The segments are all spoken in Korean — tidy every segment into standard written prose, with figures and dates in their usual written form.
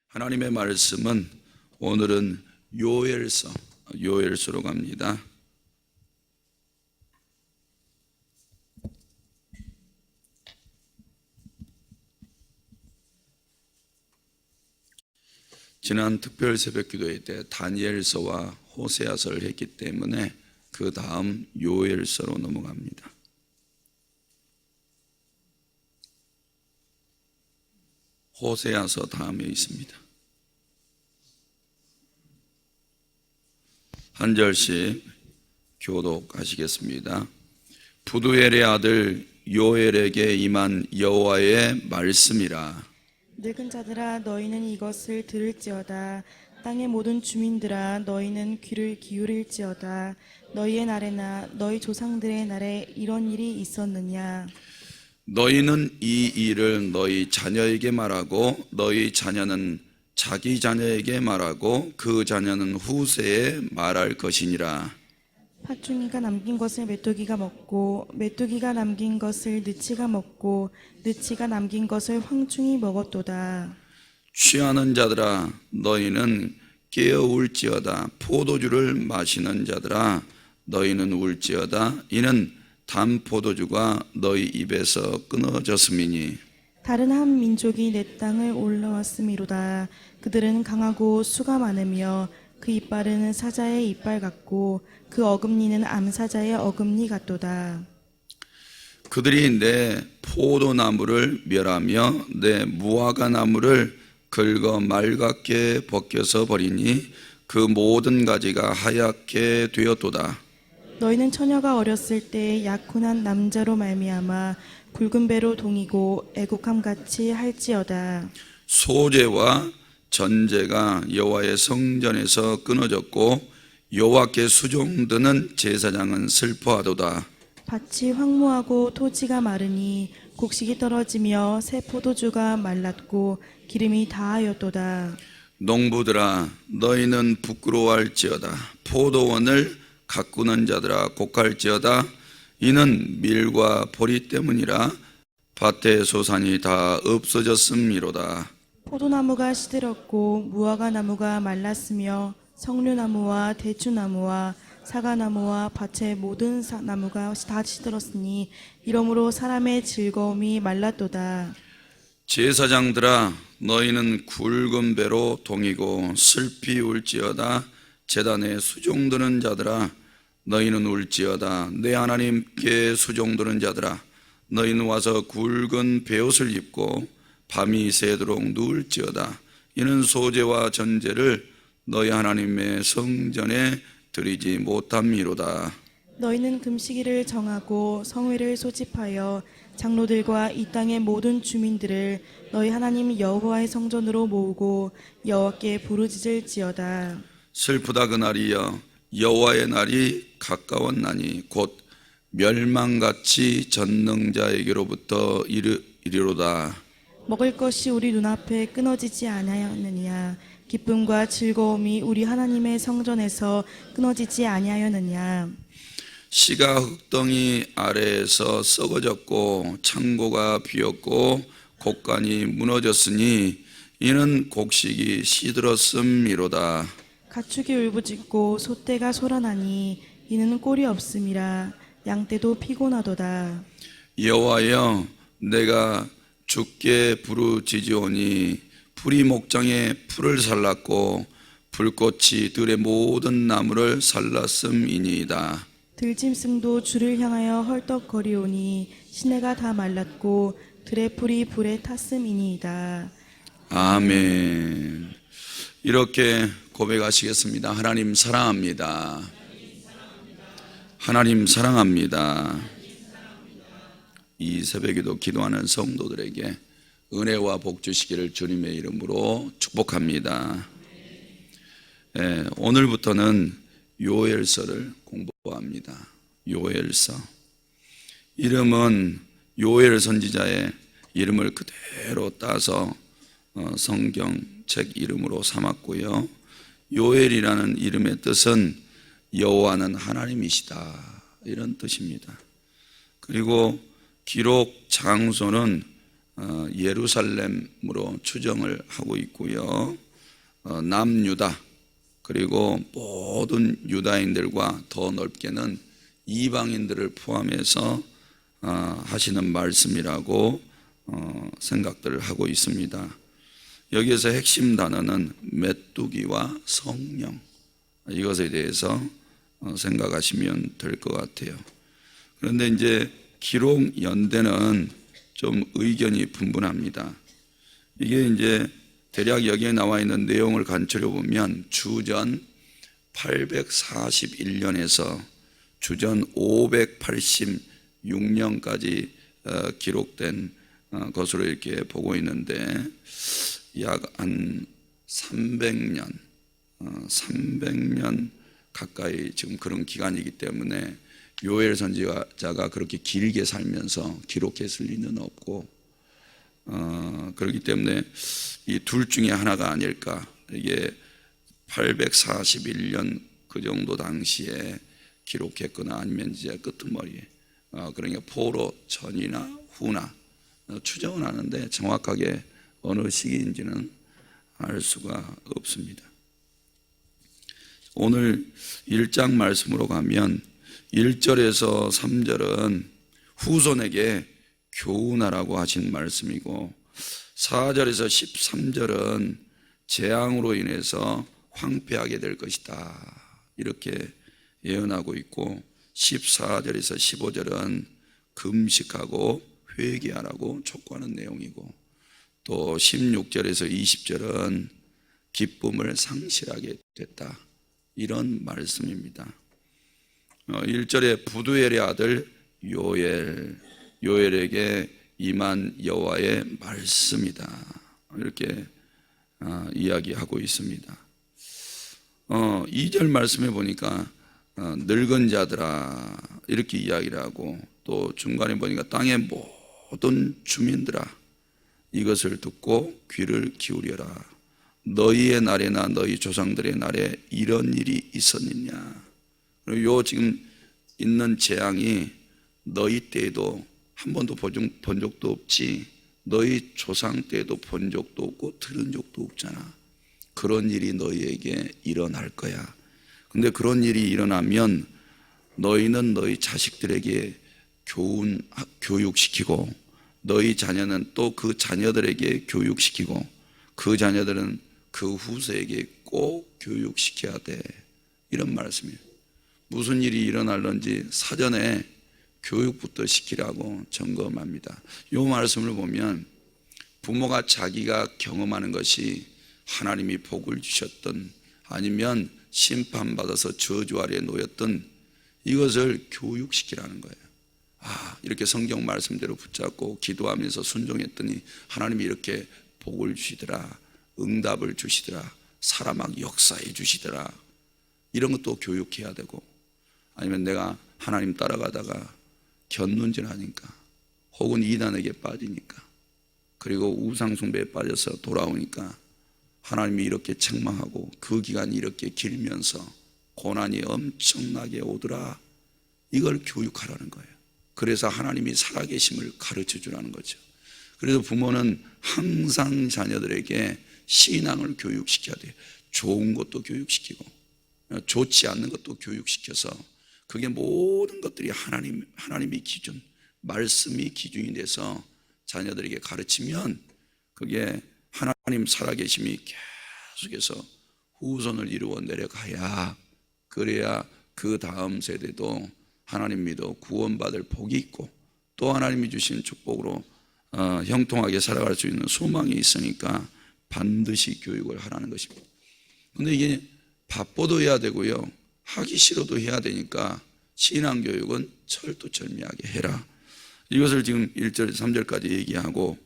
하나님의 말씀은 오늘은 요엘서로 갑니다. 지난 특별 새벽 기도회 때 다니엘서와 호세아서를 했기 때문에 그 다음 요엘서로 넘어갑니다. 호세아서 다음에 있습니다. 한 절씩 교독하시겠습니다. 부두엘의 아들 요엘에게 임한 여호와의 말씀이라. 늙은 자들아 너희는 이것을 들을지어다. 땅의 모든 주민들아 너희는 귀를 기울일지어다. 너희의 날에나 너희 조상들의 날에 이런 일이 있었느냐. 너희는 이 일을 너희 자녀에게 말하고 너희 자녀는 자기 자녀에게 말하고 그 자녀는 후세에 말할 것이니라. 팥중이가 남긴 것을 메뚜기가 먹고 메뚜기가 남긴 것을 느치가 먹고 느치가 남긴 것을 황충이 먹었도다. 취하는 자들아 너희는 깨어 울지어다. 포도주를 마시는 자들아 너희는 울지어다. 이는 단 포도주가 너희 입에서 끊어졌음이니. 다른 한 민족이 내 땅을 올라왔음이로다. 그들은 강하고 수가 많으며 그 이빨은 사자의 이빨 같고 그 어금니는 암사자의 어금니 같도다. 그들이 내 포도나무를 멸하며 내 무화과 나무를 긁어 맑게 벗겨서 버리니 그 모든 가지가 하얗게 되었도다. 너희는 처녀가 어렸을 때 약혼한 남자로 말미암아 굵은 배로 동이고 애국함같이 할지어다. 소재와 전제가 여호와의 성전에서 끊어졌고 여호와께 수종드는 제사장은 슬퍼하도다. 밭이 황무하고 토지가 마르니 곡식이 떨어지며 새 포도주가 말랐고 기름이 다하였도다. 농부들아 너희는 부끄러워할지어다. 포도원을 가꾸는 자들아 곡할지어다. 이는 밀과 보리 때문이라. 밭의 소산이 다 없어졌음이로다. 포도나무가 시들었고 무화과 나무가 말랐으며 석류나무와 대추나무와 사과나무와 밭의 모든 나무가 다 시들었으니 이러므로 사람의 즐거움이 말랐도다. 제사장들아 너희는 굵은 배로 동이고 슬피 울지어다. 제단에 수종드는 자들아 너희는 울지어다. 내 하나님께 수종드는 자들아 너희는 와서 굵은 베옷을 입고 밤이 새도록 누울지어다. 이는 소재와 전제를 너희 하나님의 성전에 드리지 못함이로다. 너희는 금식일을 정하고 성회를 소집하여 장로들과 이 땅의 모든 주민들을 너희 하나님 여호와의 성전으로 모으고 여호와께 부르짖을지어다. 슬프다 그날이여. 여호와의 날이 가까웠나니 곧 멸망같이 전능자에게로부터 이르로다. 먹을 것이 우리 눈앞에 끊어지지 아니하였느냐. 기쁨과 즐거움이 우리 하나님의 성전에서 끊어지지 아니하였느냐. 씨가 흙덩이 아래에서 썩어졌고 창고가 비었고 곡간이 무너졌으니 이는 곡식이 시들었음이로다. 가축이 울부짖고 소떼가 소란하니 이는 꼴이 없음이라. 양떼도 피곤하도다. 여호와여 내가 주께 부르짖으오니 풀이 목장에 풀을 살랐고 불꽃이 들의 모든 나무를 살랐음이니이다. 들짐승도 주를 향하여 헐떡거리오니 시내가 다 말랐고 들의 풀이 불에 탔음이니이다. 아멘. 이렇게 고백하시겠습니다. 하나님 사랑합니다. 하나님 사랑합니다. 이 새벽에도 기도하는 성도들에게 은혜와 복 주시기를 주님의 이름으로 축복합니다. 오늘부터는 요엘서를 공부합니다. 요엘서. 이름은 요엘 선지자의 이름을 그대로 따서 성경책 이름으로 삼았고요. 요엘이라는 이름의 뜻은 여호와는 하나님이시다 이런 뜻입니다. 그리고 기록 장소는 예루살렘으로 추정을 하고 있고요. 남유다 그리고 모든 유다인들과 더 넓게는 이방인들을 포함해서 하시는 말씀이라고 생각들을 하고 있습니다. 여기에서 핵심 단어는 메뚜기와 성령, 이것에 대해서 생각하시면 될 것 같아요. 그런데 이제 기록 연대는 좀 의견이 분분합니다. 이게 이제 대략 여기에 나와 있는 내용을 간추려 보면 주전 841년에서 주전 586년까지 기록된 것으로 이렇게 보고 있는데 약 한 300년 가까이 지금 그런 기간이기 때문에 요엘 선지자가 그렇게 길게 살면서 기록했을 리는 없고 그렇기 때문에 이 둘 중에 하나가 아닐까. 이게 841년 그 정도 당시에 기록했거나 아니면 이제 끄트머리에 그러니까 포로 전이나 후나 추정은 하는데 정확하게 어느 시기인지는 알 수가 없습니다. 오늘 1장 말씀으로 가면 1절에서 3절은 후손에게 교훈하라고 하신 말씀이고 4절에서 13절은 재앙으로 인해서 황폐하게 될 것이다 이렇게 예언하고 있고 14절에서 15절은 금식하고 회개하라고 촉구하는 내용이고 또 16절에서 20절은 기쁨을 상실하게 됐다 이런 말씀입니다. 1절에 부두엘의 아들 요엘에게 임한 여호와의 말씀이다 이렇게 이야기하고 있습니다. 2절 말씀에 보니까 늙은 자들아 이렇게 이야기를 하고 또 중간에 보니까 땅의 모든 주민들아 이것을 듣고 귀를 기울여라. 너희의 날에나 너희 조상들의 날에 이런 일이 있었느냐. 그리고 요 지금 있는 재앙이 너희 때에도 한 번도 본 적도 없지 너희 조상 때에도 본 적도 없고 들은 적도 없잖아. 그런 일이 너희에게 일어날 거야. 근데 그런 일이 일어나면 너희는 너희 자식들에게 교육시키고 너희 자녀는 또 그 자녀들에게 교육시키고 그 자녀들은 그 후세에게 꼭 교육시켜야 돼. 이런 말씀이에요. 무슨 일이 일어날는지 사전에 교육부터 시키라고 점검합니다. 이 말씀을 보면 부모가 자기가 경험하는 것이 하나님이 복을 주셨던 아니면 심판받아서 저주 아래에 놓였던 이것을 교육시키라는 거예요. 이렇게 성경 말씀대로 붙잡고 기도하면서 순종했더니 하나님이 이렇게 복을 주시더라. 응답을 주시더라. 사람하고 역사해 주시더라. 이런 것도 교육해야 되고 아니면 내가 하나님 따라가다가 견눈질하니까 혹은 이단에게 빠지니까 그리고 우상숭배에 빠져서 돌아오니까 하나님이 이렇게 책망하고 그 기간이 이렇게 길면서 고난이 엄청나게 오더라. 이걸 교육하라는 거예요. 그래서 하나님이 살아계심을 가르쳐 주라는 거죠. 그래서 부모는 항상 자녀들에게 신앙을 교육시켜야 돼요. 좋은 것도 교육시키고 좋지 않는 것도 교육시켜서 그게 모든 것들이 하나님이 기준, 말씀이 기준이 돼서 자녀들에게 가르치면 그게 하나님 살아계심이 계속해서 후손을 이루어 내려가야 그래야 그 다음 세대도 하나님 믿어 구원받을 복이 있고 또 하나님이 주신 축복으로 형통하게 살아갈 수 있는 소망이 있으니까 반드시 교육을 하라는 것입니다. 그런데 이게 바빠도 해야 되고요 하기 싫어도 해야 되니까 신앙교육은 철두철미하게 해라. 이것을 지금 1절 3절까지 얘기하고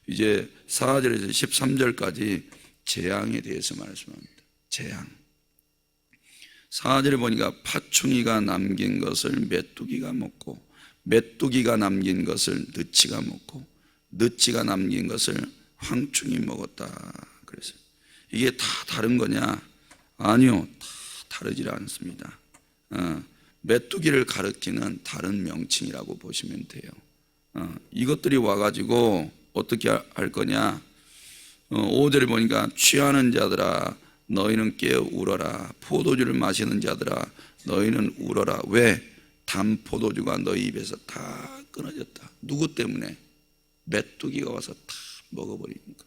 이제 4절에서 13절까지 재앙에 대해서 말씀합니다. 재앙. 4절에 보니까 파충이가 남긴 것을 메뚜기가 먹고 메뚜기가 남긴 것을 느치가 먹고 느치가 남긴 것을 황충이 먹었다. 그래서 이게 다 다른 거냐? 아니요, 다 다르지 않습니다. 메뚜기를 가리키는 다른 명칭이라고 보시면 돼요. 이것들이 와가지고 어떻게 할 거냐? 5절에 보니까 취하는 자들아 너희는 깨어 울어라. 포도주를 마시는 자들아 너희는 울어라. 왜? 단 포도주가 너희 입에서 다 끊어졌다. 누구 때문에? 메뚜기가 와서 다 먹어버리니까.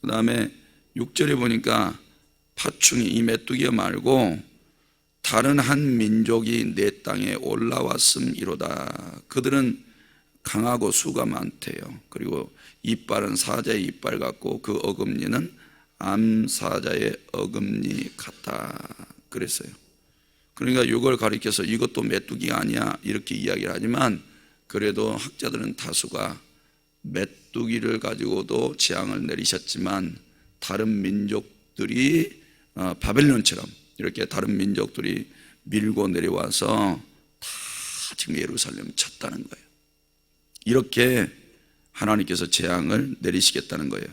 그 다음에 6절에 보니까 파충이, 이 메뚜기가 말고 다른 한 민족이 내 땅에 올라왔음이로다. 그들은 강하고 수가 많대요. 그리고 이빨은 사자의 이빨 같고 그 어금니는 암사자의 어금니 같다 그랬어요. 그러니까 이걸 가리켜서 이것도 메뚜기가 아니야 이렇게 이야기를 하지만, 그래도 학자들은 다수가 메뚜기를 가지고도 재앙을 내리셨지만 다른 민족들이 바벨론처럼 이렇게 다른 민족들이 밀고 내려와서 다 지금 예루살렘을 쳤다는 거예요. 이렇게 하나님께서 재앙을 내리시겠다는 거예요.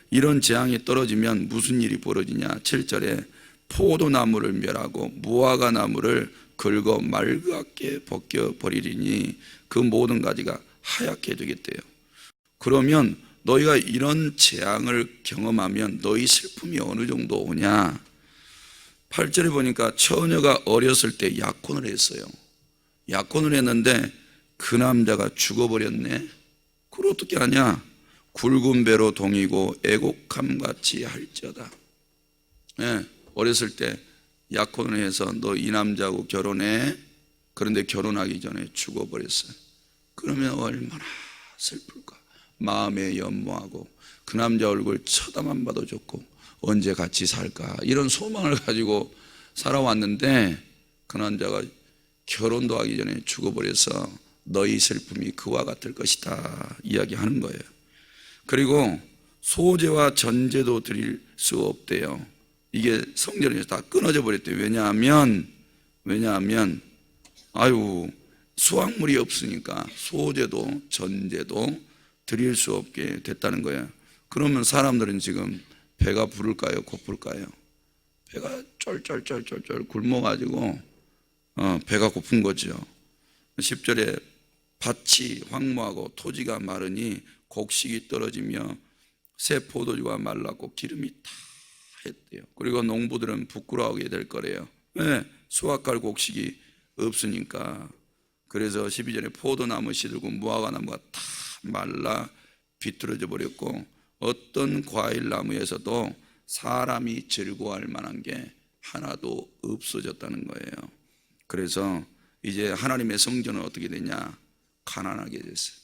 이런 재앙이 떨어지면 무슨 일이 벌어지냐? 7절에 포도나무를 멸하고 무화과 나무를 긁어 맑게 벗겨버리리니 그 모든 가지가 하얗게 되겠대요. 그러면 너희가 이런 재앙을 경험하면 너희 슬픔이 어느 정도 오냐? 8절에 보니까 처녀가 어렸을 때 약혼을 했어요. 약혼을 했는데 그 남자가 죽어버렸네. 그걸 어떻게 하냐? 굵은 배로 동이고 애곡함같이 할지어다. 네, 어렸을 때 약혼을 해서 너 이 남자하고 결혼해. 그런데 결혼하기 전에 죽어버렸어요. 그러면 얼마나 슬플까? 마음에 연모하고 그 남자 얼굴 쳐다만 봐도 좋고 언제 같이 살까 이런 소망을 가지고 살아왔는데 그 남자가 결혼도 하기 전에 죽어버려서 너희 슬픔이 그와 같을 것이다 이야기하는 거예요. 그리고 소제와 전제도 드릴 수 없대요. 이게 성전에서 다 끊어져 버렸대요. 왜냐하면 수확물이 없으니까 소제도 전제도 드릴 수 없게 됐다는 거예요. 그러면 사람들은 지금 배가 부를까요? 고플까요? 배가 쫄쫄쫄쫄쫄 굶어가지고 배가 고픈 거죠. 10절에 밭이 황무하고 토지가 마르니 곡식이 떨어지며 새 포도주가 말랐고 기름이 다 했대요. 그리고 농부들은 부끄러워하게 될 거래요. 왜? 수확할 곡식이 없으니까. 그래서 12절에 포도나무 시들고 무화과 나무가 다 말라 비뚤어져 버렸고 어떤 과일 나무에서도 사람이 즐거워할 만한 게 하나도 없어졌다는 거예요. 그래서 이제 하나님의 성전은 어떻게 되냐? 가난하게 됐어요.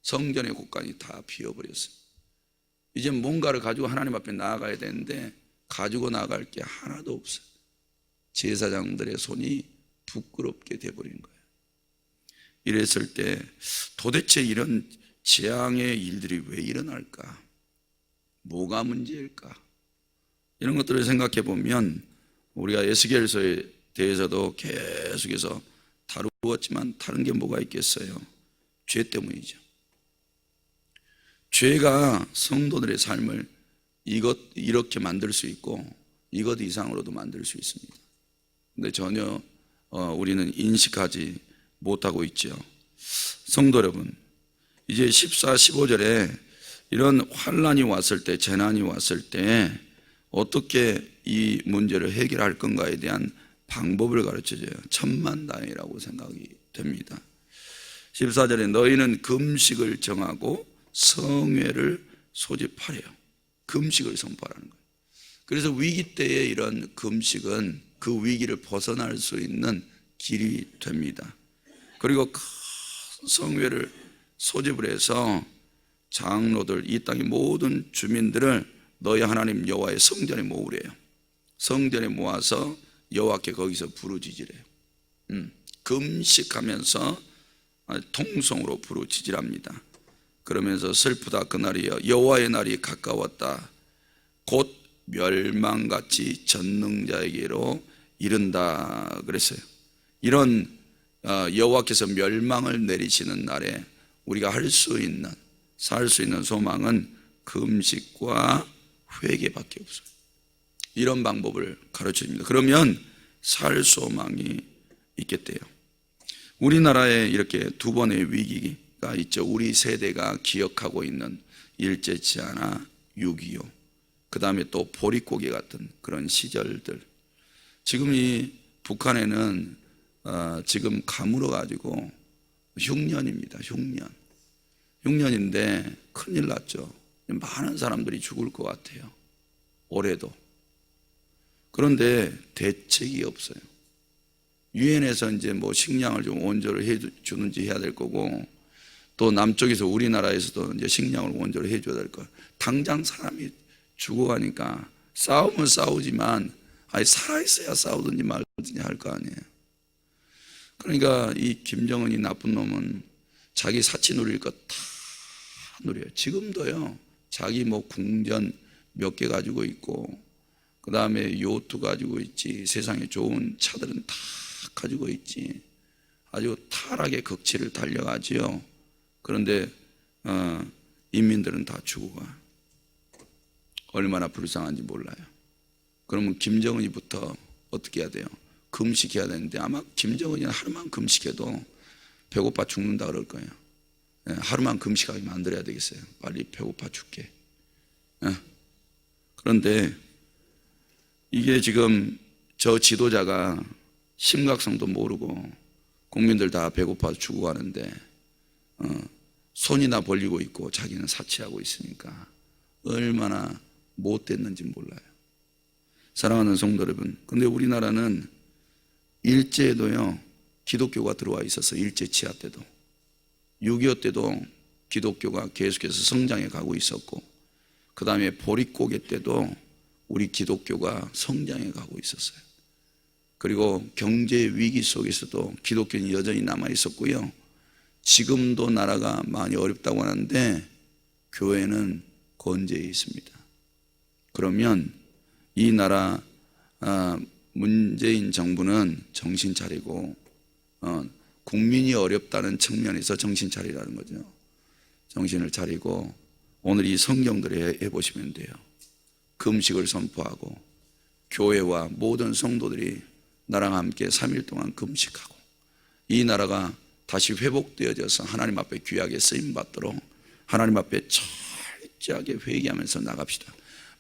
성전의 곳간이 다 비어버렸어요. 이제 뭔가를 가지고 하나님 앞에 나아가야 되는데 가지고 나아갈 게 하나도 없어요. 제사장들의 손이 부끄럽게 돼버린 거예요. 이랬을 때 도대체 이런 재앙의 일들이 왜 일어날까? 뭐가 문제일까? 이런 것들을 생각해 보면 우리가 에스겔서에 대해서도 계속해서 다루었지만 다른 게 뭐가 있겠어요? 죄 때문이죠. 죄가 성도들의 삶을 이렇게 만들 수 있고 이것 이상으로도 만들 수 있습니다. 근데 전혀 우리는 인식하지 못하고 있죠. 성도 여러분, 이제 14, 15절에 이런 환난이 왔을 때, 재난이 왔을 때 어떻게 이 문제를 해결할 건가에 대한 방법을 가르쳐줘요. 천만다행이라고 생각이 됩니다. 14절에 너희는 금식을 정하고 성회를 소집하래요. 금식을 선포하라는 거예요. 그래서 위기 때에 이런 금식은 그 위기를 벗어날 수 있는 길이 됩니다. 그리고 큰 성회를 소집을 해서 장로들, 이 땅의 모든 주민들을 너희 하나님 여호와의 성전에 모으래요. 성전에 모아서 여호와께 거기서 부르짖으래요. 금식하면서 통성으로 부르짖으랍니다. 그러면서 슬프다 그날이여 여호와의 날이 가까웠다. 곧 멸망같이 전능자에게로 이른다 그랬어요. 이런 여호와께서 멸망을 내리시는 날에 우리가 할 수 있는, 살 수 있는 소망은 금식과 회개밖에 없어요. 이런 방법을 가르쳐 줍니다. 그러면 살 소망이 있겠대요. 우리나라에 이렇게 두 번의 위기, 있죠. 우리 세대가 기억하고 있는 일제치하나 6.25, 그 다음에 또 보릿고개 같은 그런 시절들. 지금 이 북한에는 지금 가물어 가지고 흉년입니다. 흉년인데 큰일 났죠. 많은 사람들이 죽을 것 같아요. 올해도. 그런데 대책이 없어요. 유엔에서 이제 뭐 식량을 좀 원조를 해 주는지 해야 될 거고, 또 남쪽에서 우리나라에서도 이제 식량을 원조를 해 줘야 될 거예요. 당장 사람이 죽어가니까 싸우면 싸우지만 살아있어야 싸우든지 말든지 할 거 아니에요. 그러니까 이 김정은이 나쁜 놈은 자기 사치 누릴 것 다 누려요. 지금도요. 자기 뭐 궁전 몇 개 가지고 있고, 그 다음에 요트 가지고 있지, 세상에 좋은 차들은 다 가지고 있지. 아주 타락의 극치를 달려가지요. 그런데 인민들은 다 죽어가. 얼마나 불쌍한지 몰라요. 그러면 김정은이부터 어떻게 해야 돼요? 금식해야 되는데, 아마 김정은이 하루만 금식해도 배고파 죽는다 그럴 거예요. 하루만 금식하게 만들어야 되겠어요. 빨리 배고파 죽게. 그런데 이게 지금 저 지도자가 심각성도 모르고 국민들 다 배고파 죽어가는데 손이나 벌리고 있고 자기는 사치하고 있으니까 얼마나 못됐는지 몰라요. 사랑하는 성도 여러분, 근데 우리나라는 일제에도요 기독교가 들어와 있어서, 일제 치하 때도 6.25 때도 기독교가 계속해서 성장해 가고 있었고, 그 다음에 보릿고개 때도 우리 기독교가 성장해 가고 있었어요. 그리고 경제 위기 속에서도 기독교는 여전히 남아 있었고요. 지금도 나라가 많이 어렵다고 하는데 교회는 건재해 있습니다. 그러면 이 나라 문재인 정부는 정신 차리고 국민이 어렵다는 측면에서 정신 차리라는 거죠. 정신을 차리고 오늘 이 성경들을 해보시면 돼요. 금식을 선포하고 교회와 모든 성도들이 나랑 함께 3일 동안 금식하고 이 나라가 다시 회복되어져서 하나님 앞에 귀하게 쓰임받도록 하나님 앞에 철저하게 회개하면서 나갑시다.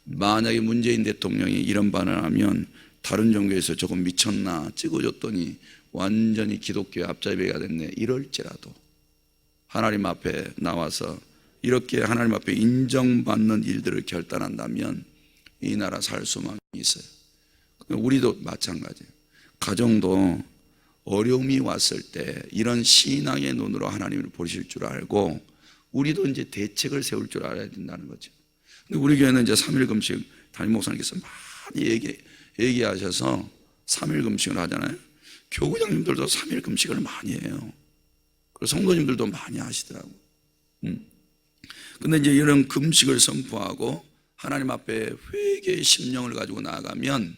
만약에 문재인 대통령이 이런 반응을 하면 다른 종교에서 조금 미쳤나 찍어줬더니 완전히 기독교의 앞잡이가 됐네 이럴지라도 하나님 앞에 나와서 이렇게 하나님 앞에 인정받는 일들을 결단한다면 이 나라 살 수만이 있어요. 우리도 마찬가지예요. 가정도 어려움이 왔을 때 이런 신앙의 눈으로 하나님을 보실 줄 알고 우리도 이제 대책을 세울 줄 알아야 된다는 거죠. 근데 우리 교회는 이제 3일 금식 담임 목사님께서 많이 얘기하셔서 3일 금식을 하잖아요. 교구장님들도 3일 금식을 많이 해요. 그리고 성도님들도 많이 하시더라고요. 근데 이제 이런 금식을 선포하고 하나님 앞에 회개의 심령을 가지고 나아가면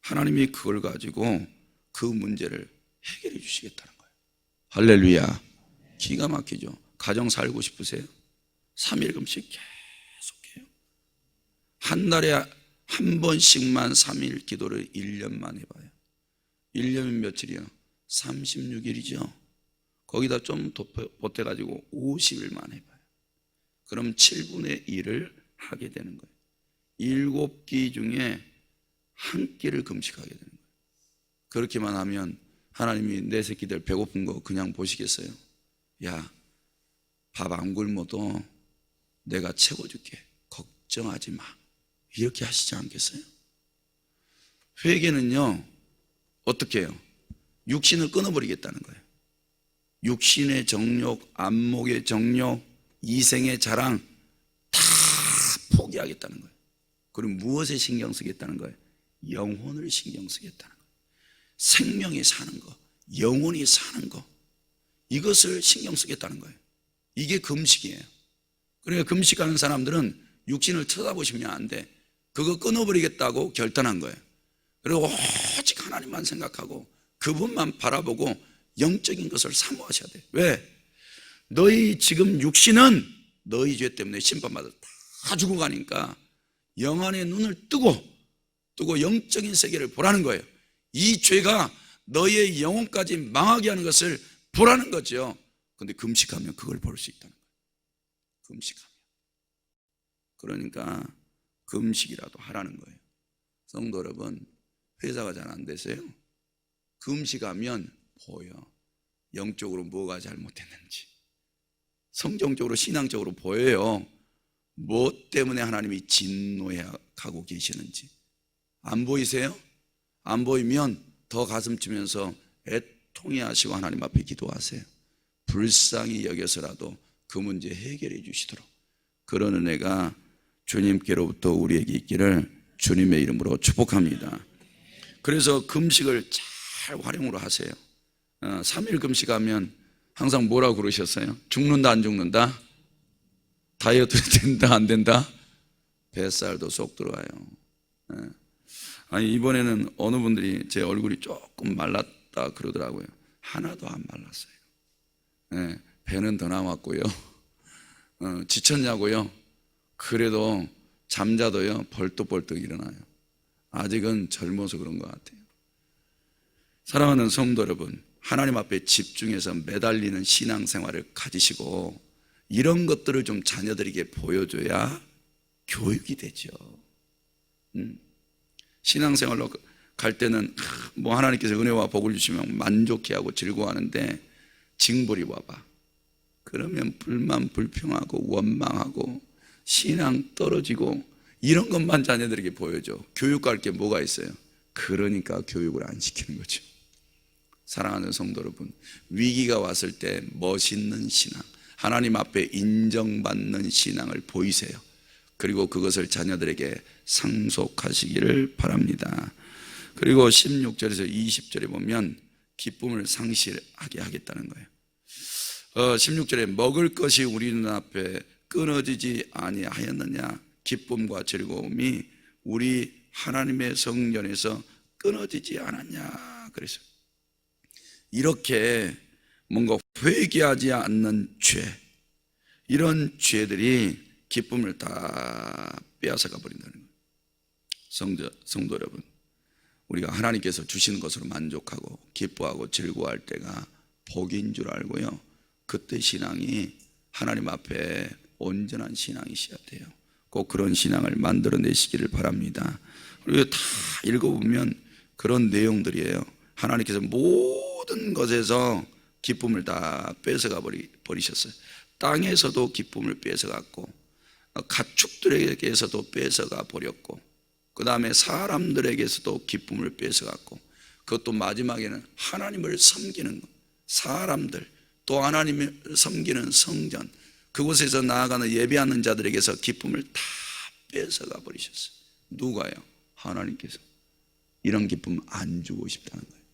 하나님이 그걸 가지고 그 문제를 해결해 주시겠다는 거예요. 할렐루야. 기가 막히죠. 가정 살고 싶으세요? 3일 금식 계속해요. 한 달에 한 번씩만 3일 기도를 1년만 해봐요. 1년이면 며칠이요? 36일이죠. 거기다 좀 보태가지고 50일만 해봐요. 그럼 7분의 1을 하게 되는 거예요. 7끼 중에 한 끼를 금식하게 되는 거예요. 그렇게만 하면 하나님이 내 새끼들 배고픈 거 그냥 보시겠어요? 야, 밥 안 굶어도 내가 채워줄게. 걱정하지 마. 이렇게 하시지 않겠어요? 회개는요, 어떻게 해요? 육신을 끊어버리겠다는 거예요. 육신의 정욕, 안목의 정욕, 이생의 자랑 다 포기하겠다는 거예요. 그리고 무엇에 신경 쓰겠다는 거예요? 영혼을 신경 쓰겠다는 거예요. 생명이 사는 거, 영혼이 사는 거, 이것을 신경 쓰겠다는 거예요. 이게 금식이에요. 그러니까 금식하는 사람들은 육신을 쳐다보시면 안 돼. 그거 끊어버리겠다고 결단한 거예요. 그리고 오직 하나님만 생각하고 그분만 바라보고 영적인 것을 사모하셔야 돼요. 왜? 너희 지금 육신은 너희 죄 때문에 심판받아 다 죽어가니까 영안의 눈을 뜨고 영적인 세계를 보라는 거예요. 이 죄가 너희의 영혼까지 망하게 하는 것을 보라는 거죠. 근데 금식하면 그걸 볼 수 있다는 거예요. 금식하면. 그러니까 금식이라도 하라는 거예요. 성도 여러분, 회사가 잘 안 되세요? 금식하면 보여. 영적으로 뭐가 잘못했는지. 성경적으로 신앙적으로 보여요. 뭐 때문에 하나님이 진노해 가고 계시는지. 안 보이세요? 안 보이면 더 가슴 치면서 애통해 하시고 하나님 앞에 기도하세요. 불쌍히 여겨서라도 그 문제 해결해 주시도록 그런 은혜가 주님께로부터 우리에게 있기를 주님의 이름으로 축복합니다. 그래서 금식을 잘 활용으로 하세요. 3일 금식하면 항상 뭐라고 그러셨어요? 죽는다 안 죽는다? 다이어트 된다 안 된다? 뱃살도 쏙 들어와요. 아니 이번에는 어느 분들이 제 얼굴이 조금 말랐다 그러더라고요. 하나도 안 말랐어요. 배는 더 남았고요. 지쳤냐고요? 그래도 잠자도요 벌떡벌떡 일어나요. 아직은 젊어서 그런 것 같아요. 사랑하는 성도 여러분, 하나님 앞에 집중해서 매달리는 신앙생활을 가지시고 이런 것들을 좀 자녀들에게 보여줘야 교육이 되죠. 신앙생활로 갈 때는 뭐 하나님께서 은혜와 복을 주시면 만족해하고 즐거워하는데 징벌이 와봐. 그러면 불만 불평하고 원망하고 신앙 떨어지고 이런 것만 자녀들에게 보여줘. 교육할 게 뭐가 있어요? 그러니까 교육을 안 시키는 거죠. 사랑하는 성도 여러분, 위기가 왔을 때 멋있는 신앙, 하나님 앞에 인정받는 신앙을 보이세요. 그리고 그것을 자녀들에게 상속하시기를 바랍니다. 그리고 16절에서 20절에 보면 기쁨을 상실하게 하겠다는 거예요. 16절에 먹을 것이 우리 눈앞에 끊어지지 아니하였느냐. 기쁨과 즐거움이 우리 하나님의 성전에서 끊어지지 않았냐. 그래서 이렇게 뭔가 회개하지 않는 죄, 이런 죄들이 기쁨을 다 빼앗아가 버린다는 거예요. 성도 여러분, 우리가 하나님께서 주시는 것으로 만족하고 기뻐하고 즐거워할 때가 복인 줄 알고요, 그때 신앙이 하나님 앞에 온전한 신앙이셔야 돼요. 꼭 그런 신앙을 만들어내시기를 바랍니다. 그리고 다 읽어보면 그런 내용들이에요. 하나님께서 모든 것에서 기쁨을 다 뺏어가 버리셨어요. 땅에서도 기쁨을 뺏어갔고 가축들에게서도 뺏어가 버렸고 그 다음에 사람들에게서도 기쁨을 뺏어갔고 그것도 마지막에는 하나님을 섬기는 사람들, 또 하나님을 섬기는 성전, 그곳에서 나아가는 예배하는 자들에게서 기쁨을 다 뺏어가 버리셨어요. 누가요? 하나님께서. 이런 기쁨 안 주고 싶다는 거예요.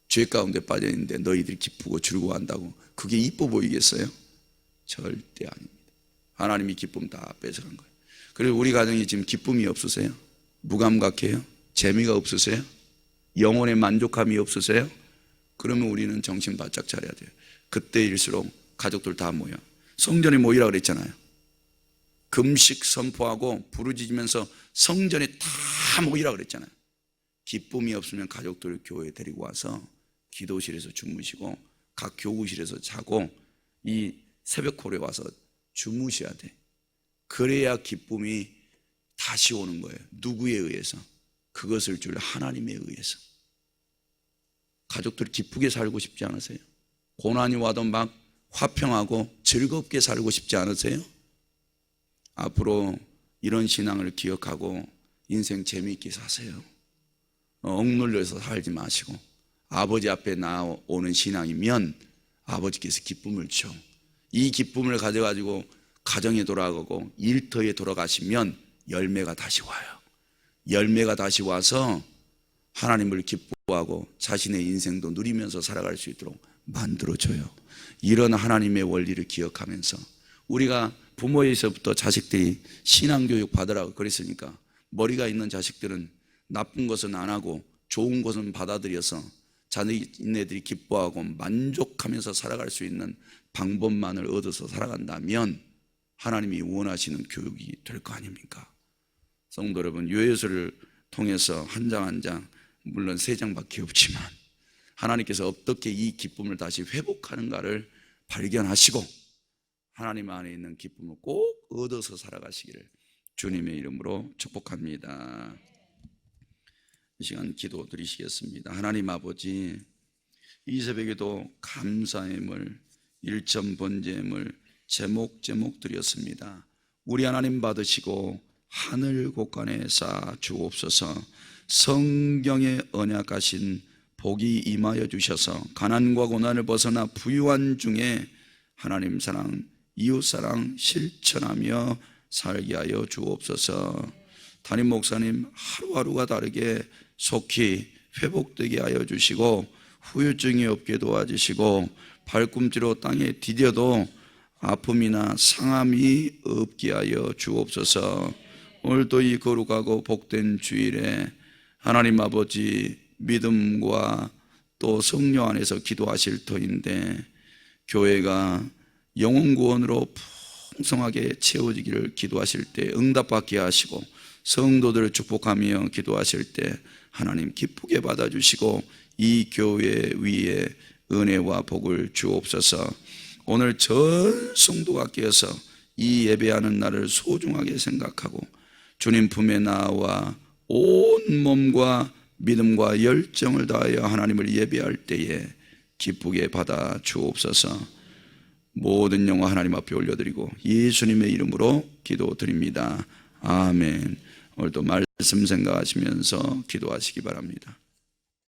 죄 가운데 빠져 있는데 너희들이 기쁘고 즐거워한다고 그게 이뻐 보이겠어요? 절대 아닙니다. 하나님이 기쁨 다 뺏어간 거예요. 그리고 우리 가정이 지금 기쁨이 없으세요? 무감각해요? 재미가 없으세요? 영혼의 만족감이 없으세요? 그러면 우리는 정신 바짝 차려야 돼요. 그때일수록 가족들 다 모여 성전에 모이라 그랬잖아요. 금식 선포하고 부르짖으면서 성전에 다 모이라 그랬잖아요. 기쁨이 없으면 가족들을 교회에 데리고 와서 기도실에서 주무시고 각 교구실에서 자고 이 새벽홀에 와서 주무셔야 돼. 그래야 기쁨이 다시 오는 거예요. 누구에 의해서? 그것을 줄 하나님에 의해서. 가족들 기쁘게 살고 싶지 않으세요? 고난이 와도 막 화평하고 즐겁게 살고 싶지 않으세요? 앞으로 이런 신앙을 기억하고 인생 재미있게 사세요. 억눌려서 살지 마시고 아버지 앞에 나오는 신앙이면 아버지께서 기쁨을 줘. 이 기쁨을 가져가지고 가정에 돌아가고 일터에 돌아가시면 열매가 다시 와요. 열매가 다시 와서 하나님을 기뻐하고 자신의 인생도 누리면서 살아갈 수 있도록 만들어줘요. 이런 하나님의 원리를 기억하면서 우리가 부모에서부터 자식들이 신앙교육 받으라고 그랬으니까 머리가 있는 자식들은 나쁜 것은 안 하고 좋은 것은 받아들여서 자기네들이 기뻐하고 만족하면서 살아갈 수 있는 방법만을 얻어서 살아간다면 하나님이 원하시는 교육이 될 거 아닙니까? 성도 여러분, 요예서를 통해서 한 장 한 장, 물론 3장밖에 없지만 하나님께서 어떻게 이 기쁨을 다시 회복하는가를 발견하시고 하나님 안에 있는 기쁨을 꼭 얻어서 살아가시기를 주님의 이름으로 축복합니다. 이 시간 기도 드리시겠습니다. 하나님 아버지, 이 새벽에도 감사의 물, 일점 번제의 물 제목 드렸습니다. 우리 하나님 받으시고 하늘 곳간에 쌓아 주옵소서. 성경에 언약하신 복이 임하여 주셔서 가난과 고난을 벗어나 부유한 중에 하나님 사랑, 이웃 사랑 실천하며 살게 하여 주옵소서. 담임 목사님 하루하루가 다르게 속히 회복되게 하여 주시고 후유증이 없게 도와주시고 발꿈치로 땅에 디뎌도 아픔이나 상함이 없게 하여 주옵소서. 오늘도 이 거룩하고 복된 주일에 하나님 아버지 믿음과 또 성령 안에서 기도하실 터인데 교회가 영혼 구원으로 풍성하게 채워지기를 기도하실 때 응답받게 하시고 성도들을 축복하며 기도하실 때 하나님 기쁘게 받아주시고 이 교회 위에 은혜와 복을 주옵소서. 오늘 전 성도가 깨어서 이 예배하는 날을 소중하게 생각하고 주님 품에 나와 온 몸과 믿음과 열정을 다하여 하나님을 예배할 때에 기쁘게 받아 주옵소서. 모든 영광 하나님 앞에 올려드리고 예수님의 이름으로 기도드립니다. 아멘. 오늘도 말씀 생각하시면서 기도하시기 바랍니다.